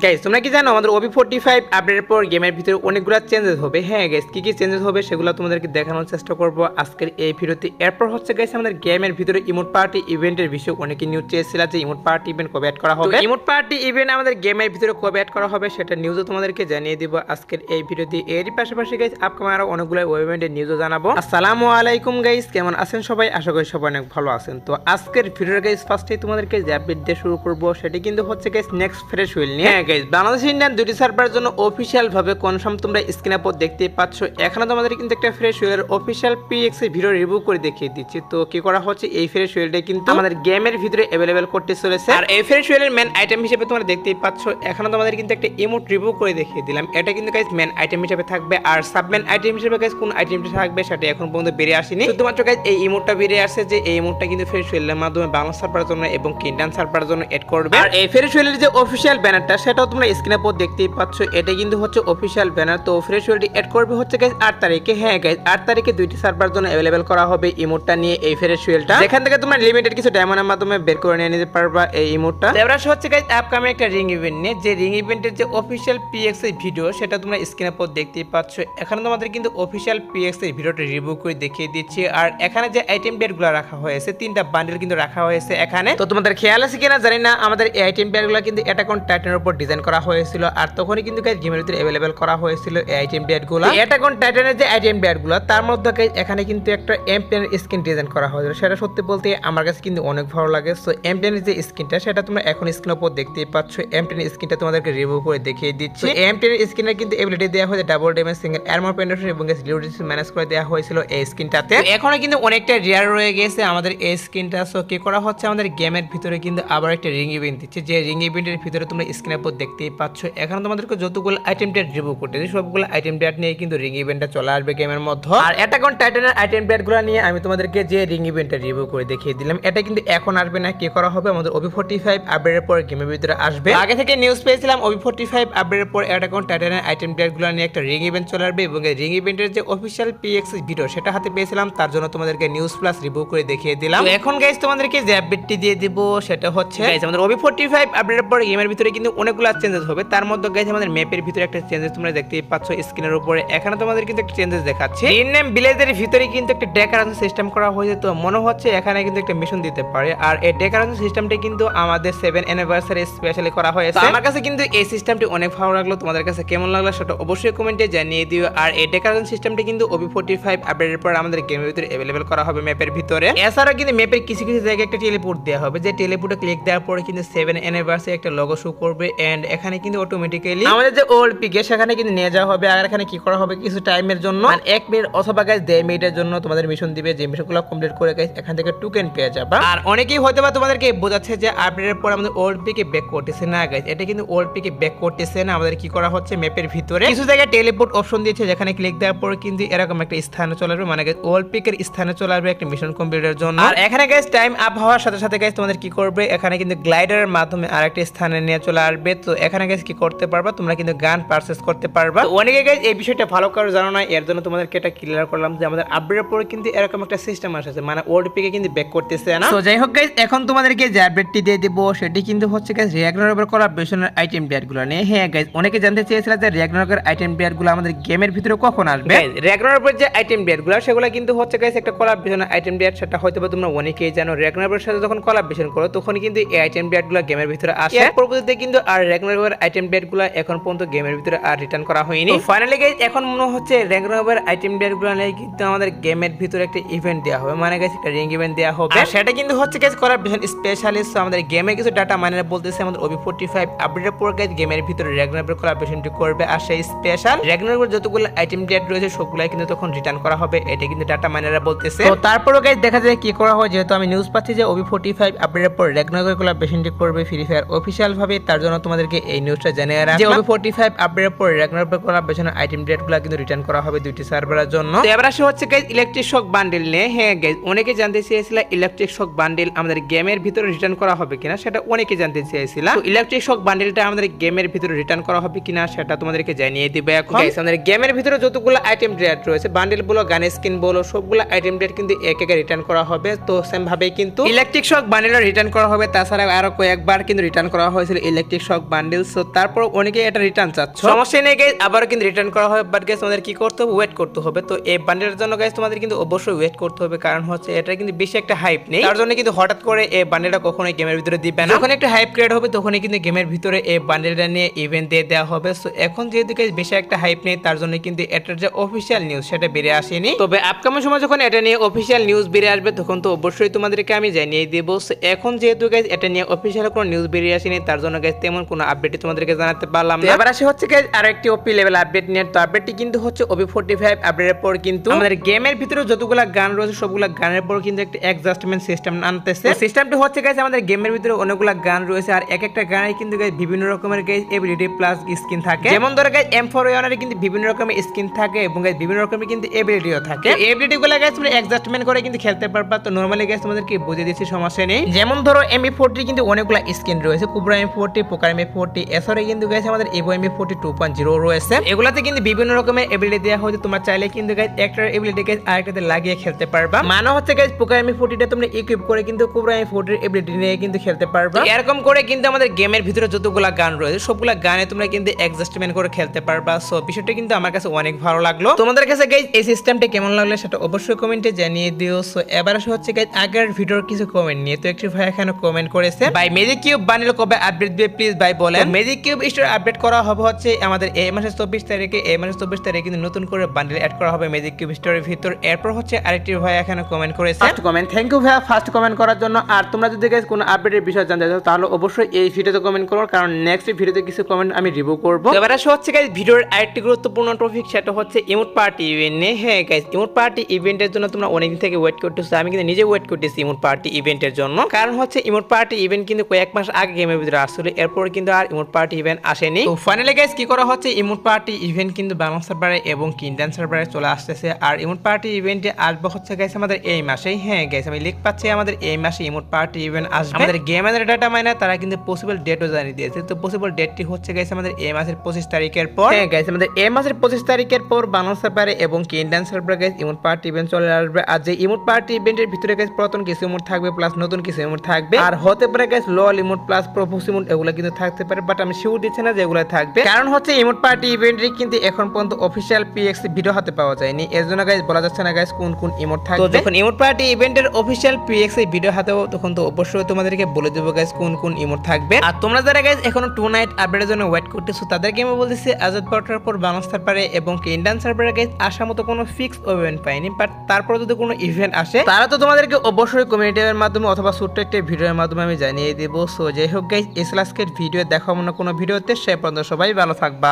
Guys তোমরা কি জানো আমাদের OB45 আপডেটের পর গেমের ভিতরে অনেকগুলো চেঞ্জেস হবে। হ্যাঁ গাইস কি চেঞ্জেস হবে সেগুলো তোমাদেরকে দেখানোর চেষ্টা করব আজকের এই ভিডিওতে। এরপর হচ্ছে গাইস আমাদের গেমের ভিতরে ইমোট পার্টি ইভেন্টের বিষয়ে অনেকে নিউজ চেয়েছিল যে ইমোট পার্টি ইভেন্ট কবে অ্যাড করা হবে। ইমোট পার্টি ইভেন্ট আমাদের গেমের ভিতরে কবে অ্যাড করা হবে সেটা নিউজও তোমাদেরকে জানিয়ে দিব আজকের এই ভিডিওতে। এরই পাশাপাশি গাইস আপকামিং আরো অনেকগুলো ইভেন্টের নিউজও জানাবো। আসসালামু আলাইকুম গাইস, কেমন আছেন সবাই? আশা করি সবাই অনেক ভালো আছেন। তো আজকের ভিডিওর গাইস ফার্স্টেই তোমাদেরকে যে আপডেট দিয়ে শুরু করব সেটা কিন্তু হচ্ছে গাইস নেক্সট ফ্রেশ হুইল নিয়ে। হ্যাঁ গাইস বাংলাদেশ ইন্ডিয়ান দুটি সার্ভারের জন্য অফিশিয়াল ভাবে কনফার্ম তোমরা স্ক্রিনে পর দেখতেই পাচ্ছ। এখানে তোমাদের কিন্তু একটা ফ্রেশ হুইলের অফিশিয়াল PX এর ভিডিও রিভিউ করে দেখিয়ে দিচ্ছি। তো কি করা হচ্ছে, এই ফ্রেশ হুইলটা কিন্তু আমাদের গেমের ভিতরে अवेलेबल করতে চলেছে। আর এই ফ্রেশ হুইলের মেন আইটেম হিসেবে তোমরা দেখতেই পাচ্ছ এখানে তোমাদের কিন্তু একটা ইমোট রিভিউ করে দেখিয়ে দিলাম। এটা কিন্তু গাইস মেন আইটেম হিসেবে থাকবে। আর সাব মেন আইটেম হিসেবে গাইস কোন আইটেমটা থাকবে সেটা এখন পর্যন্ত বেরিয়ে আসেনি। শুধুমাত্র গাইস এই ইমোটটা বেরিয়ে আসছে যে এই ইমোটটা কিন্তু ফ্রেশ হুইলের মাধ্যমে বাংলা সার্ভারের জন্য এবং ইন্ডিয়ান সার্ভারের জন্য এড করবে। আর এই ফ্রেশ হুইলের যে অফিশিয়াল ব্যানারটা সেটাও তোমরা স্ক্রিনে পর দেখতেই পাচ্ছ। এটা কিন্তু হচ্ছে অফিশিয়াল ব্যানার। তো ফ্রেশ হুইলটি এড করবে হচ্ছে গাইস 8 তারিখে। হ্যাঁ গাইস 8 তারিখে দুইটি সার্ভার জন্য अवेलेबल করা হবে ইমোটটা নিয়ে এই ফ্রেশ হুইলটা, যেখান থেকে তোমরা লিমিটেড কিছু ডায়মন্ডের মাধ্যমে বের করে নিয়ে নিতে পারবা এই ইমোটটা। এবার হচ্ছে গাইস আপকামিং একটা রিং ইভেন্ট নিয়ে, যে রিং ইভেন্টের যে অফিশিয়াল PX এর ভিডিও সেটা তোমরা স্ক্রিনে পর দেখতেই পাচ্ছ। এখানে তোমাদের কিন্তু অফিশিয়াল PX এর ভিডিওটা রিভিউ করে দেখিয়ে দিচ্ছি। আর এখানে যে আইটেম ডেটগুলো রাখা হয়েছে, তিনটা বান্ডেল কিন্তু রাখা হয়েছে এখানে। তো তোমাদের খেয়াল আছে কিনা জানি না, আমাদের এই আইটেম ডেটগুলো কিন্তু অ্যাটাক অন টাইটানের উপর ডিজাইন করা হয়েছিল। আর তখনই কিন্তু গাইস গেমের ভিতরে अवेलेबल করা হয়েছিল এই আইটেম ডেটগুলো। অ্যাটাক অন টাইটানের যে আইটেম ডেটগুলো তার মধ্যে গাইস এখানে কিন্তু একটা এমপ্লেনের স্কিন ডিজাইন করা হয়েছিল। সেটা সত্যি বলতে আমার কাছে কিন্তু অনেক ভালো লাগে। সো এমপ্লেনের যে স্কিনটা সেটা তোমরা এখন স্ক্রিনের উপর দেখতেই পাচ্ছ। এমপ্লেনের স্কিনটা তোমাদেরকে রিভিউ করে দেখিয়ে দিচ্ছি। এমপ্লেনের স্কিনের কিন্তু এবিলিটি দেওয়া হয়েছে double damage, single armour penetration এবং লিউডিটি ম্যানেজ করে দেওয়া হয়েছিল এই স্কিনটাতে। এখনো কিন্তু অনেকটা রিয়ার রয়ে গেছে আমাদের এই স্কিনটা। সো কি করা হচ্ছে, আমাদের গেমের ভিতরে কিন্তু আবার একটা রিং ইভেন্ট দিচ্ছে, যে রিং ইভেন্টের ভিতরে তোমরা স্ক্রিনের উপর দেখতেই পাচ্ছ। এখানে তোমাদেরকে যতগুলো আইটেম ডেট রিভিউ করতেছি সবগুলো আইটেম ডেট নিয়ে কিন্তু রিং ইভেন্টটা চলে আসবে গেমের মধ্যে। আর অ্যাটাক অন টাইটানের আইটেম ডেটগুলো নিয়ে আমি তোমাদেরকে যে রিং ইভেন্টটা রিভিউ করে দেখিয়ে দিলাম, এটা কিন্তু এখন আসবে না। কি করা হবে, আমাদের OB45 আপডেটের পর গেমের ভিতরে আসবে। আগে থেকে নিউজ পেয়েছিলাম OB45 আপডেটের পর অ্যাটাক অন টাইটানের আইটেম ডেটগুলো নিয়ে একটা রিং ইভেন্ট চলে আসবে এবং এই রিং ইভেন্টের যে অফিশিয়াল PX ভিডিও সেটা হাতে পেয়েছিলাম, তার জন্য তোমাদেরকে নিউজ প্লাস রিভিউ করে দেখিয়ে দিলাম। তো এখন গাইস তোমাদেরকে যে আপডেটটি দিয়ে দিব সেটা হচ্ছে গাইস আমাদের OB45 আপডেটের পর গেমের ভিতরে কিন্তু অনেকগুলো চেঞ্জেস হবে। তার মধ্যে গাইস আমাদের ম্যাপের ভিতরে একটা চেঞ্জেস তোমরা দেখতেই পাচ্ছ স্ক্রিনের উপরে। এখানে তোমাদের কিন্তু একটা চেঞ্জেস দেখাচ্ছে। ইন নেম ভিলেজের ভিতরে কিন্তু একটা ডেকোরেশন সিস্টেম করা হয়েছে। তো মনে হচ্ছে এখানে কিন্তু একটা মিশন দিতে পারে। আর এই ডেকোরেশন সিস্টেমটা কিন্তু আমাদের 7 অ্যানিভার্সারি স্পেশালি করা হয়েছে। আমার কাছে কিন্তু এই সিস্টেমটি অনেক ভালো লাগলো। তোমাদের কাছে কেমন লাগলো সেটা অবশ্যই কমেন্টে জানিয়ে দিও। আর এই ডেকোরেশন সিস্টেমটি কিন্তু OB45 আপডেটের পর আমাদের গেমের ভিতরে अवेलेबल করা হবে ম্যাপের ভিতরে। এছাড়াও কিন্তু ম্যাপের কিছু কিছু জায়গায় একটা টেলিপোর্ট দেওয়া হবে, যে টেলিপোর্টে ক্লিক দেওয়ার পরে কিন্তু 7 অ্যানিভার্সারি একটা লোগো শো করবে। এন্ড এখানে কিন্তু অটোমেটিক্যালি আমাদের যে ওল্ড পিকে সেখানে কিন্তু নিয়ে যাওয়া হবে। আর এখানে কি করা হবে, কিছু টাইমের জন্য 1 মিনিট অথবা গাইস 1.5 মিনিটের জন্য তোমাদের মিশন দিবে, যে মিশনগুলো কমপ্লিট করে গাইস এখান থেকে টোকেন পেয়ে যাবা। আর অনেকেই হয়তো বা তোমাদেরকে বোঝাচ্ছে যে আপডেটের পর আমাদের ওল্ড পিকে ব্যাক করতেছে না গাইস, এটা কিন্তু ওল্ড পিকে ব্যাক করতেছে না। আমাদের কি করা হচ্ছে, ম্যাপের ভিতরে কিছু জায়গায় টেলিপোর্ট অপশন দিয়েছে, যেখানে ক্লিক দেওয়ার পর কিন্তু এরকম একটা স্থানে চলে আসবে, মানে গাইস ওল্ড পিকের স্থানে চলে আসবে একটা মিশন কমপ্লিটের জন্য। আর এখানে গাইস টাইম আপ হওয়ার সাথে সাথে গাইস তোমাদের কি করবে, এখানে কিন্তু গ্লাইডারের মাধ্যমে আরেকটা স্থানে নিয়ে চলে আসবে। তো এখানে গাইস কি করতে পারবা, তোমরা কিন্তু গান পারচেজ করতে পারবা। তো অনেকে গাইস এই বিষয়টা ভালো করে জানো না, এর জন্য তোমাদেরকে এটা ক্লিয়ার করলাম যে আমাদের আপডেটের পরে কিন্তু এরকম একটা সিস্টেম আসছে, মানে ওল্ড পিকে কিন্তু ব্যাক করতেছে না। তো যাই হোক গাইস এখন তোমাদেরকে যে আপডেটটি দিয়ে দেব সেটি কিন্তু হচ্ছে গাইস র্যাগনারকের কোলাবরেশনের আইটেম ডেটগুলো নিয়ে। হ্যাঁ গাইস অনেকে জানতে চেয়েছিল যে র্যাগনারকের আইটেম ডেটগুলো আমাদের গেমের ভিতরে কখন আসবে। র্যাগনারকের যে আইটেম ডেটগুলো সেগুলো কিন্তু হচ্ছে গাইস একটা কোলাবরেশনের আইটেম ডেট, সেটা হয়তো তোমরা অনেকেই জানো। র্যাগনারকের সাথে যখন কোলাবরেশন করো তখন কিন্তু এই আইটেম ডেটগুলো গেমের ভিতরে আসে। এর পরবর্তীতে কিন্তু আর র্যাগনারকের আইটেম ডেটগুলো এখন পর্যন্ত গেমের ভিতরে আর রিটার্ন করা হয়নি। তো ফাইনালি গাইস এখন মনে হচ্ছে র্যাগনারকের আইটেম ডেটগুলো নিয়ে কিন্তু আমাদের গেমের ভিতরে একটা ইভেন্ট দেওয়া হবে, মানে গাইস একটা রিং ইভেন্ট দেওয়া হবে। আর সেটা কিন্তু হচ্ছে গাইস কোলাবরেশন স্পেশালিস্ট। আমাদের গেমের কিছু ডাটা মাইনার বলতেছে আমাদের OB45 আপডেটের পর গাইস গেমের ভিতরে র্যাগনারকের কোলাবরেশনটি করবে। আর সেই স্পেশাল র্যাগনারকের যতগুলো আইটেম ডেট রয়েছে সবগুলাই কিন্তু তখন রিটার্ন করা হবে, এটা কিন্তু ডাটা মাইনাররা বলতেছে। তো তারপরও গাইস দেখা যায় কি করা হয়, যেহেতু আমি নিউজ পাচ্ছি যে OB45 আপডেটের পর র্যাগনারকের কোলাবরেশনটি করবে ফ্রি ফায়ার অফিশিয়াল ভাবে, তার জন্য তোমাদেরকে এই নিউজটা জানিয়ে রাখলাম যে OB45 আপডেটের পর র্যাগনারকের কোলাবরেশনের আইটেম ডেটগুলো কিন্তু রিটার্ন করা হবে দুইটি সার্ভারের জন্য। তো এবার আসে হচ্ছে গাইস ইলেকট্রিক শক বান্ডেল নিয়ে। হ্যাঁ গাইস অনেকে জানতে চেয়েছিল ইলেকট্রিক শক বান্ডেল আমাদের গেমের ভিতরে রিটার্ন করা হবে কিনা, সেটা অনেকে জানতে চেয়েছিল। তো ইলেকট্রিক শক বান্ডেলটা আমাদের গেমের ভিতরে রিটার্ন করা হবে কিনা সেটা তোমাদেরকে জানিয়ে দিবে এখন। গাইস আমাদের গেমের ভিতরে যতগুলো আইটেম ডেট রয়েছে, বান্ডেল বলো গান স্কিন বলো, সবগুলো আইটেম ডেট কিন্তু এক একে রিটার্ন করা হবে। তো সেম ভাবে কিন্তু ইলেকট্রিক শক বান্ডেলও রিটার্ন করা হবে। তাছাড়া আরো কয়েকবার কিন্তু রিটার্ন করা হয়েছিল ইলেকট্রিক শক বান্ডেল। সো তারপর অনেকে এটা রিটার্ন চাচ্ছ, সমস্যা নেই গাইস, আবারও কিন্তু রিটার্ন করা হবে। বাট গাইস তোমাদের কি করতে হবে, ওয়েট করতে হবে। তো এই বান্ডেলের জন্য গাইস তোমাদের কিন্তু অবশ্যই ওয়েট করতে হবে, কারণ হচ্ছে এটা কিন্তু বেশি একটা হাইপ নেই, তার জন্য কিন্তু হঠাৎ করে এই বান্ডেলটা কখনোই গেমের ভিতরে দিবে না। যখন একটা হাইপ ক্রিয়েট হবে তখনই কিন্তু গেমের ভিতরে এই বান্ডেলটা নিয়ে ইভেন্ট দিয়ে দেওয়া হবে। সো এখন যেহেতু গাইস বেশি একটা হাইপ নেই, তার জন্য কিন্তু এটার যে অফিসিয়াল নিউজ সেটা বেরিয়ে আসেনি। তবে আপকামিং সময় যখন এটা নিয়ে অফিসিয়াল নিউজ বেরিয়ে আসবে তখন তো অবশ্যই তোমাদেরকে আমি জানিয়ে দেবো। এখন যেহেতু গাইস এটা নিয়ে অফিসিয়াল কোনো নিউজ বেরিয়ে আসেনি, তার জন্য গাইস তেমন কোনো আপডেটই তোমাদেরকে জানাতে পারলাম না। এবার আসে হচ্ছে গাইস আরেকটি ওপি লেভেল আপডেট নিয়ে। তো আপডেটটি কিন্তু হচ্ছে ওপি 45 আপডেটের পর কিন্তু আমাদের গেমের ভিতরে যতগুলা গান রয়েছে সবগুলা গানের পর কিন্তু একটা অ্যাডজাস্টমেন্ট সিস্টেম আনতেছে। সিস্টেমটি হচ্ছে গাইস আমাদের গেমের ভিতরে অনেকগুলা গান রয়েছে, আর এক একটা গানে কিন্তু গাইস বিভিন্ন রকমের গাইস এবিলিটি প্লাস স্কিন থাকে। যেমন ধরো গাইস M4A1 এর কিন্তু বিভিন্ন রকমের স্কিন থাকে এবং গাইস বিভিন্ন রকমের কিন্তু এবিলিটিও থাকে। এবিলিটি গুলো গাইস তোমরা অ্যাডজাস্টমেন্ট করে কিন্তু খেলতে পারবা। তো নরমালি গাইস তোমাদেরকে বুঝিয়ে দিচ্ছি, সমস্যা নেই। যেমন ধরো MP40 কিন্তু অনেকগুলা স্কিন রয়েছে, কুবরা M40, পোকার M40, এছাড়া কিন্তু গাইস আমাদের এভো M40 2.0 রয়েছে। এগুলাতে কিন্তু বিভিন্ন রকমের এবিলিটি দেওয়া হয়েছে, তোমরা চাইলে কিন্তু গাইস একটার এবিলিটি গাইস আরেকটাতে লাগিয়ে খেলতে পারবা। মানে হচ্ছে গাইস পোকার M40 টা তোমরা ইকুইপ করে কিন্তু কুবরা M40 এর এবিলিটি নিয়ে কিন্তু খেলতে পারবা। এরকম করে কিন্তু আমাদের গেমের ভিতরে যতগুলা গান রয়েছে সবগুলা গানে তোমরা কিন্তু অ্যাডজাস্টমেন্ট করে খেলতে পারবা। সো বিষয়টা কিন্তু আমার কাছে অনেক ভালো লাগলো। তোমাদের কাছে গাইস এই সিস্টেমটা কেমন লাগলো সেটা অবশ্যই কমেন্টে জানিয়ে দিও। সো এবার আসে হচ্ছে গাইস আগের ভিডিওর কিছু কমেন্ট নিয়ে। তো একটি ভাই এখানে কমেন্ট করেছে, ভাই ম্যাজিক কিউব বান্ডেল কবে আপডেট দিবে প্লিজ ভাই বলেন। ম্যাজিক কিউব স্টোর আপডেট করা হবে হচ্ছে আমাদের এই মাসের 24 তারিখে। এই মাসের 24 তারিখে কিন্তু নতুন করে বান্ডেল অ্যাড করা হবে ম্যাজিক কিউব স্টোরের ভিতর। এরপর হচ্ছে আরেকটি ভাই এখানে কমেন্ট করেছে, ফার্স্ট কমেন্ট, থ্যাংক ইউ ভাই ফার্স্ট কমেন্ট করার জন্য। আর তোমরা যদি গাইস কোনো আপডেটের বিষয় জানতে চাও তাহলে অবশ্যই এই ভিডিওতে কমেন্ট করো, কারণ নেক্সট ভিডিওতে কিছু কমেন্ট আমি রিভিউ করব। এবার আসে হচ্ছে গাইস ভিডিওর আরেকটি গুরুত্বপূর্ণ টপিক, সেটা হচ্ছে ইমোট পার্টি ইভেন্ট নিয়ে। হ্যাঁ গাইস, ইমোট পার্টি ইভেন্টের জন্য তোমরা অনেকদিন থেকে ওয়েট করতেছো, আমি কিন্তু নিজে ওয়েট করতেছি ইমোট পার্টি ইভেন্টের জন্য। কারণ হচ্ছে ইমোট পার্টি ইভেন্ট কিন্তু কয়েক মাস আগে গেমের ভিতরে আসছিল, এরপর কিন্তু আর ইমোট পার্টি ইভেন্ট আসেনি। তো ফাইনালি গাইস কি করা হচ্ছে, ইমোট পার্টি ইভেন্ট কিন্তু বাংলা সার্ভারে এবং কিন্ডান সার্ভারে চলে আসতেছে। আর ইমোট পার্টি ইভেন্টে আসবে হচ্ছে গাইস আমাদের এই মাসেই। হ্যাঁ গাইস, আমি লিখ পাচ্ছি আমাদের এই মাসে ইমোট পার্টি ইভেন্ট আসবে। আমাদের গেমের ডাটা মাইনার তারা কিন্তু পসিবল ডেটও জানিয়ে দিয়েছে। তো পসিবল ডেটটি হচ্ছে গাইস আমাদের এই মাসের 25 তারিখের পর। হ্যাঁ গাইস, আমাদের এই মাসের 25 তারিখের পর বাংলা সার্ভারে এবং কিন্ডান সার্ভারে গাইস ইমোট পার্টি ইভেন্ট চলে আসবে। আর যে ইমোট পার্টি ইভেন্টের ভিতরে গাইস পুরাতন কিছু ইমোট থাকবে প্লাস নতুন কিছু ইমোট থাকবে। আর হতে পারে গাইস লল ইমোট প্লাস প্রপোজ ইমোট এগুলো কিন্তু থাকতে পারে, বাট আমি শিওর দিচ্ছি না যে এগুলো থাকবে। কারণ হচ্ছে ইমোট পার্টি ইভেন্টে কিন্তু এখন পর্যন্ত অফিশিয়াল PX ভিডিও হাতে পাওয়া যায়নি, এর জন্য গাইস বলা যাচ্ছে না গাইস কোন কোন ইমোট থাকবে। তো যখন ইমোট পার্টি ইভেন্টের অফিশিয়াল PX ভিডিও হাতে হবে তখন তো অবশ্যই তোমাদেরকে বলে দেবো গাইস কোন কোন ইমোট থাকবে। আর তোমরা যারা গাইস এখনো 2 নাইট আপডেটের জন্য ওয়েট করতেছো তাদেরকে আমি বলতেছি আজাদ বার্টার পর বাংলা সার্ভারে এবং ইন্ডিয়ান সার্ভারে গাইস আসার মতো কোনো ফিক্স ইভেন্ট পাইনি, বাট তারপর যদি কোনো ইভেন্ট আসে তারা তো তোমাদেরকে অবশ্যই কমিউনিটির মাধ্যমে অথবা ছোট্ট একটা ভিডিওর মাধ্যমে আমি জানিয়ে দেবো। সো যাই হোক গাইস, এই আজকের ভিডিও দেখাবো না কোনো ভিডিওতে, সে পর্যন্ত সবাই ভালো থাকবা।